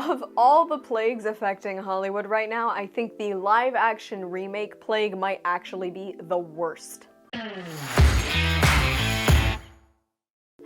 Of all the plagues affecting Hollywood right now, I think the live-action remake plague might actually be the worst.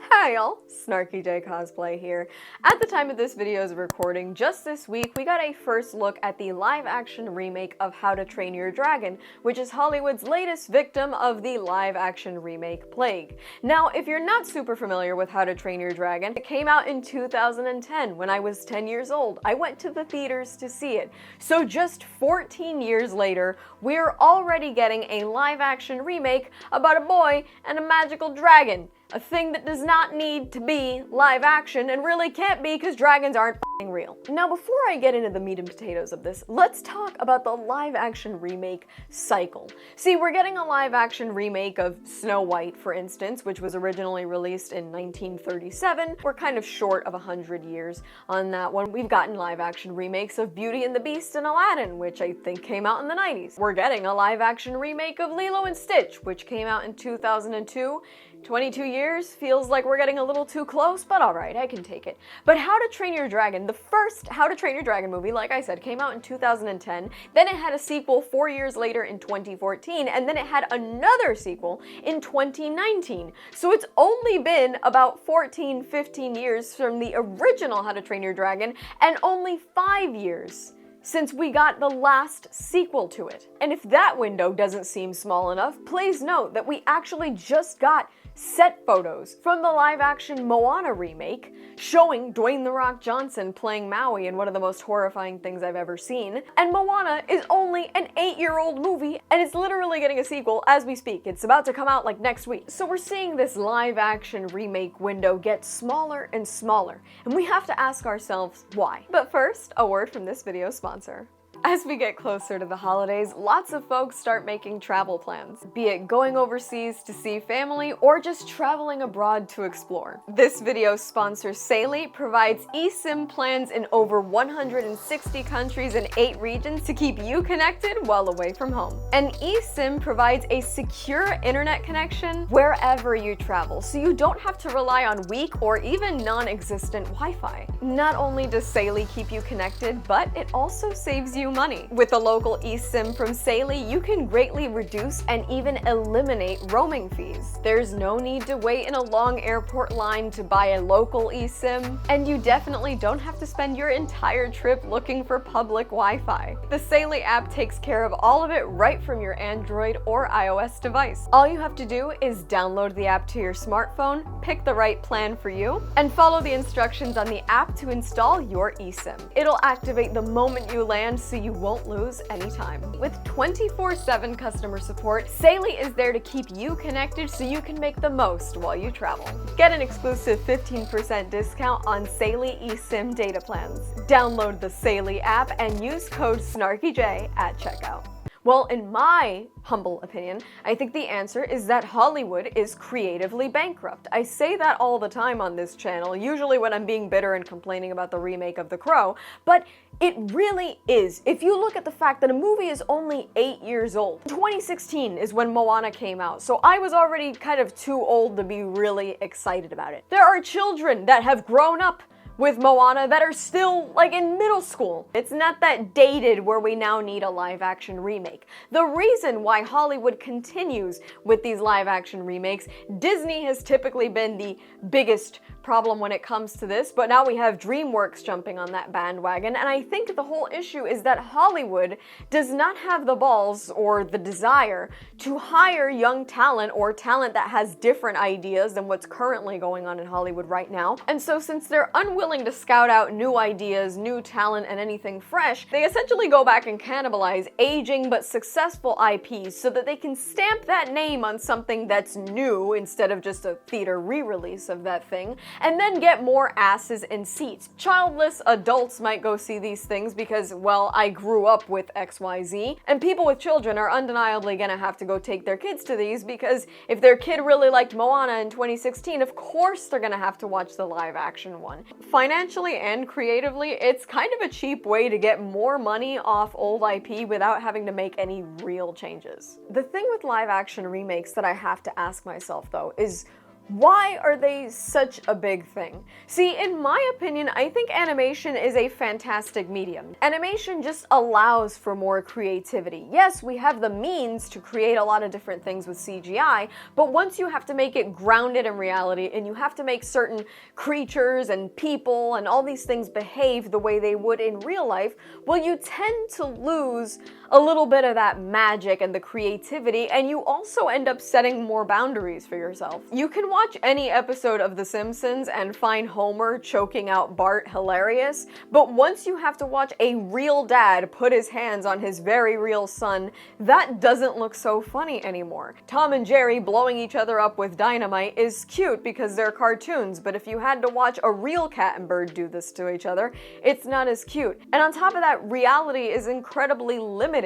Hi y'all, SnarkyJay cosplay here. At the time of this video's recording, just this week, we got a first look at the live-action remake of How to Train Your Dragon, which is Hollywood's latest victim of the live-action remake plague. Now, if you're not super familiar with How to Train Your Dragon, it came out in 2010 when I was 10 years old. I went to the theaters to see it. So just 14 years later, we're already getting a live-action remake about a boy and a magical dragon. A thing that does not need to be live action and really can't be because dragons aren't f***ing real. Now before I get into the meat and potatoes of this, let's talk about the live action remake cycle. See, we're getting a live action remake of Snow White, for instance, which was originally released in 1937. We're kind of short of 100 years on that one. We've gotten live action remakes of Beauty and the Beast and Aladdin, which I think came out in the 90s. We're getting a live action remake of Lilo and Stitch, which came out in 2002. 22 years feels like we're getting a little too close, but alright, I can take it. But How to Train Your Dragon, the first How to Train Your Dragon movie, like I said, came out in 2010, then it had a sequel 4 years later in 2014, and then it had another sequel in 2019. So it's only been about 14, 15 years from the original How to Train Your Dragon, and only 5 years since we got the last sequel to it. And if that window doesn't seem small enough, please note that we actually just got set photos from the live-action Moana remake showing Dwayne "The Rock" Johnson playing Maui in one of the most horrifying things I've ever seen. And Moana is only an 8-year-old movie, and it's literally getting a sequel as we speak. It's about to come out like next week. So we're seeing this live-action remake window get smaller and smaller, and we have to ask ourselves why. But first, a word from this video's sponsor. As we get closer to the holidays, lots of folks start making travel plans, be it going overseas to see family or just traveling abroad to explore. This video's sponsor, Saley, provides eSIM plans in over 160 countries and 8 regions to keep you connected while away from home. An eSIM provides a secure internet connection wherever you travel, so you don't have to rely on weak or even non-existent Wi-Fi. Not only does Saley keep you connected, but it also saves you money. With a local eSIM from Saley, you can greatly reduce and even eliminate roaming fees. There's no need to wait in a long airport line to buy a local eSIM, and you definitely don't have to spend your entire trip looking for public Wi-Fi. The Saley app takes care of all of it right from your Android or iOS device. All you have to do is download the app to your smartphone, pick the right plan for you, and follow the instructions on the app to install your eSIM. It'll activate the moment you land, so you won't lose any time. With 24/7 customer support, Saley is there to keep you connected so you can make the most while you travel. Get an exclusive 15% discount on Saley eSIM data plans. Download the Saley app and use code SnarkyJ at checkout. Well, in my humble opinion, I think the answer is that Hollywood is creatively bankrupt. I say that all the time on this channel, usually when I'm being bitter and complaining about the remake of The Crow, but it really is. If you look at the fact that a movie is only 8 years old. 2016 is when Moana came out, so I was already kind of too old to be really excited about it. There are children that have grown up with Moana that are still like in middle school. It's not that dated where we now need a live action remake. The reason why Hollywood continues with these live action remakes, Disney has typically been the biggest problem when it comes to this, but now we have DreamWorks jumping on that bandwagon, and I think the whole issue is that Hollywood does not have the balls or the desire to hire young talent or talent that has different ideas than what's currently going on in Hollywood right now. And so since they're unwilling to scout out new ideas, new talent, and anything fresh, they essentially go back and cannibalize aging but successful IPs so that they can stamp that name on something that's new instead of just a theater re-release of that thing, and then get more asses in seats. Childless adults might go see these things because, well, I grew up with XYZ, and people with children are undeniably gonna have to go take their kids to these because if their kid really liked Moana in 2016, of course they're gonna have to watch the live action one. Financially and creatively, it's kind of a cheap way to get more money off old IP without having to make any real changes. The thing with live action remakes that I have to ask myself though is, Why are they such a big thing? See, in my opinion, I think animation is a fantastic medium. Animation just allows for more creativity. Yes, we have the means to create a lot of different things with CGI, but once you have to make it grounded in reality and you have to make certain creatures and people and all these things behave the way they would in real life, well, you tend to lose a little bit of that magic and the creativity, and you also end up setting more boundaries for yourself. You can watch any episode of The Simpsons and find Homer choking out Bart hilarious, but once you have to watch a real dad put his hands on his very real son, that doesn't look so funny anymore. Tom and Jerry blowing each other up with dynamite is cute because they're cartoons, but if you had to watch a real cat and bird do this to each other, it's not as cute. And on top of that, reality is incredibly limiting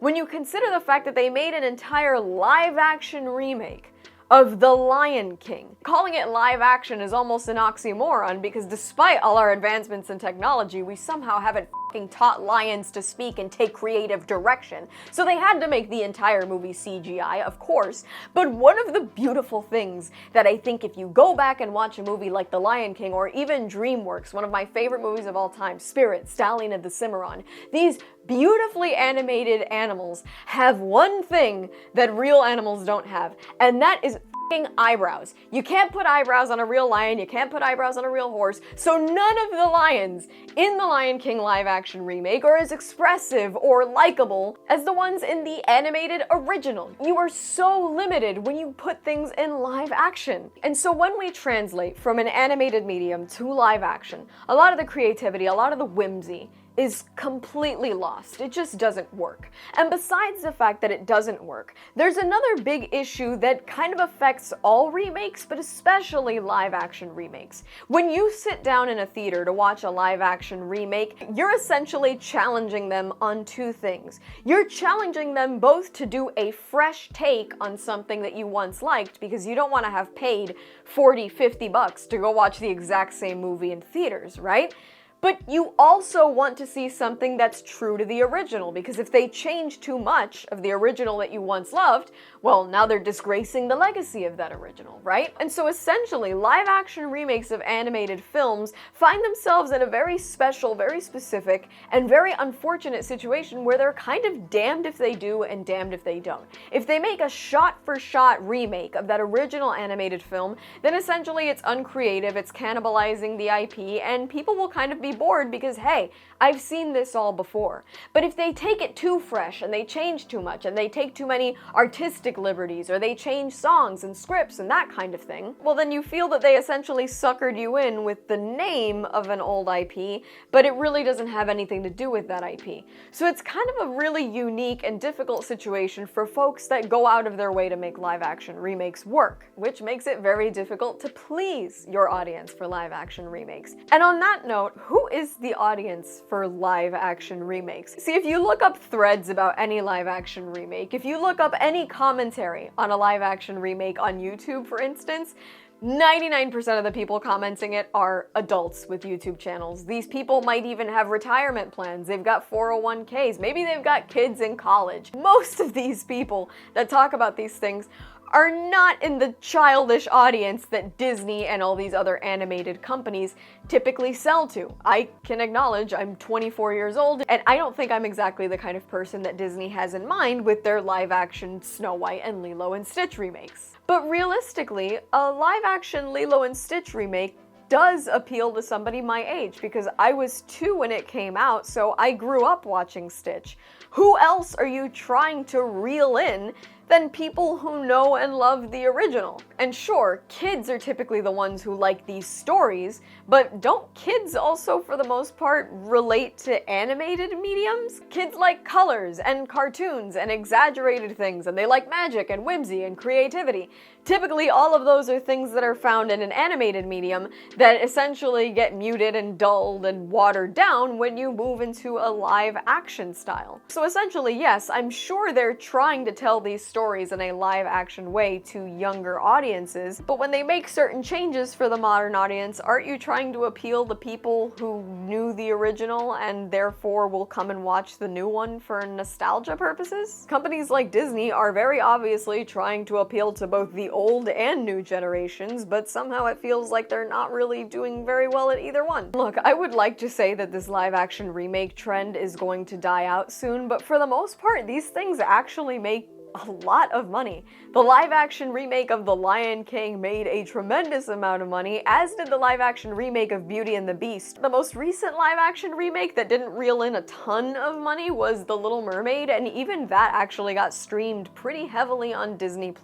when you consider the fact that they made an entire live-action remake of The Lion King. Calling it live action is almost an oxymoron because despite all our advancements in technology, we somehow haven't f***ing taught lions to speak and take creative direction. So they had to make the entire movie CGI, of course, but one of the beautiful things that I think if you go back and watch a movie like The Lion King or even DreamWorks, one of my favorite movies of all time, Spirit, Stallion and the Cimarron, these beautifully animated animals have one thing that real animals don't have, and that is f***ing eyebrows. You can't put eyebrows on a real lion, you can't put eyebrows on a real horse, so none of the lions in the Lion King live action remake are as expressive or likable as the ones in the animated original. You are so limited when you put things in live action. And so when we translate from an animated medium to live action, a lot of the creativity, a lot of the whimsy is completely lost. It just doesn't work. And besides the fact that it doesn't work, there's another big issue that kind of affects all remakes, but especially live action remakes. When you sit down in a theater to watch a live action remake, you're essentially challenging them on two things. You're challenging them both to do a fresh take on something that you once liked because you don't want to have paid 40, 50 bucks to go watch the exact same movie in theaters, right? But you also want to see something that's true to the original, because if they change too much of the original that you once loved, well, now they're disgracing the legacy of that original, right? And so essentially, live-action remakes of animated films find themselves in a very special, very specific, and very unfortunate situation where they're kind of damned if they do and damned if they don't. If they make a shot-for-shot remake of that original animated film, then essentially it's uncreative, it's cannibalizing the IP, and people will kind of be bored because, hey, I've seen this all before. But if they take it too fresh and they change too much and they take too many artistic liberties or they change songs and scripts and that kind of thing, well then you feel that they essentially suckered you in with the name of an old IP, but it really doesn't have anything to do with that IP. So it's kind of a really unique and difficult situation for folks that go out of their way to make live action remakes work, which makes it very difficult to please your audience for live action remakes. And on that note, who is the audience for live action remakes? See, if you look up threads about any live action remake, if you look up any commentary on a live action remake on YouTube, for instance, 99% of the people commenting it are adults with YouTube channels. These people might even have retirement plans. They've got 401ks. Maybe they've got kids in college. Most of these people that talk about these things are not in the childish audience that Disney and all these other animated companies typically sell to. I can acknowledge I'm 24 years old, and I don't think I'm exactly the kind of person that Disney has in mind with their live-action Snow White and Lilo and Stitch remakes. But realistically, a live-action Lilo and Stitch remake does appeal to somebody my age, because I was 2 when it came out, so I grew up watching Stitch. Who else are you trying to reel in than people who know and love the original? And sure, kids are typically the ones who like these stories, but don't kids also, for the most part, relate to animated mediums? Kids like colors and cartoons and exaggerated things, and they like magic and whimsy and creativity. Typically, all of those are things that are found in an animated medium that essentially get muted and dulled and watered down when you move into a live action style. So essentially, yes, I'm sure they're trying to tell these stories stories in a live-action way to younger audiences, but when they make certain changes for the modern audience, aren't you trying to appeal the people who knew the original and therefore will come and watch the new one for nostalgia purposes? Companies like Disney are very obviously trying to appeal to both the old and new generations, but somehow it feels like they're not really doing very well at either one. Look, I would like to say that this live-action remake trend is going to die out soon, but for the most part, these things actually make a lot of money. The live-action remake of The Lion King made a tremendous amount of money, as did the live-action remake of Beauty and the Beast. The most recent live-action remake that didn't reel in a ton of money was The Little Mermaid, and even that actually got streamed pretty heavily on Disney+.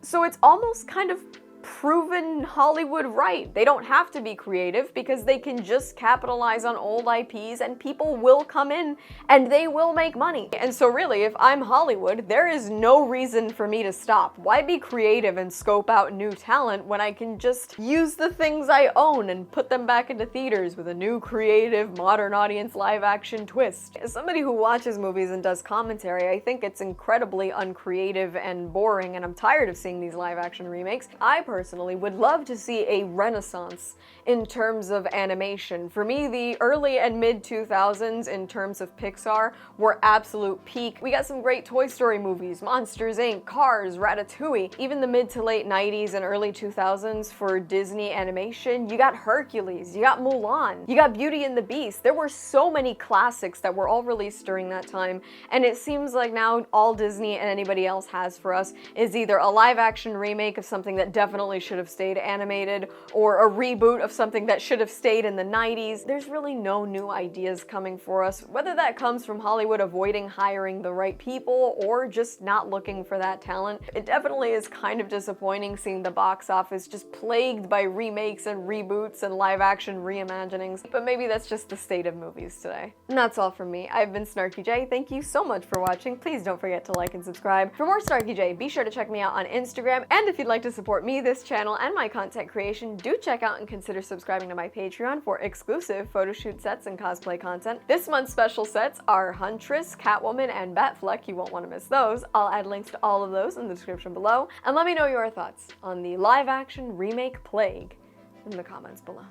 So it's almost kind of proven Hollywood right. They don't have to be creative because they can just capitalize on old IPs and people will come in and they will make money. And so really, if I'm Hollywood, there is no reason for me to stop. Why be creative and scope out new talent when I can just use the things I own and put them back into theaters with a new creative modern audience live action twist? As somebody who watches movies and does commentary, I think it's incredibly uncreative and boring, and I'm tired of seeing these live action remakes. I personally would love to see a renaissance in terms of animation. For me, the early and mid 2000s in terms of Pixar were absolute peak. We got some great Toy Story movies, Monsters Inc., Cars, Ratatouille. Even the mid to late 90s and early 2000s for Disney animation, you got Hercules, you got Mulan, you got Beauty and the Beast. There were so many classics that were all released during that time, and it seems like now all Disney and anybody else has for us is either a live action remake of something that definitely should have stayed animated, or a reboot of something that should have stayed in the 90s. There's really no new ideas coming for us, whether that comes from Hollywood avoiding hiring the right people or just not looking for that talent. It definitely is kind of disappointing seeing the box office just plagued by remakes and reboots and live action reimaginings, but maybe that's just the state of movies today. And that's all from me. I've been SnarkyJay. Thank you so much for watching. Please don't forget to like and subscribe. For more SnarkyJay, be sure to check me out on Instagram, and if you'd like to support me, this channel, and my content creation, do check out and consider subscribing to my Patreon for exclusive photo shoot sets and cosplay content. This month's special sets are Huntress, Catwoman, and Batfleck. You won't want to miss those. I'll add links to all of those in the description below, and let me know your thoughts on the live-action remake plague in the comments below.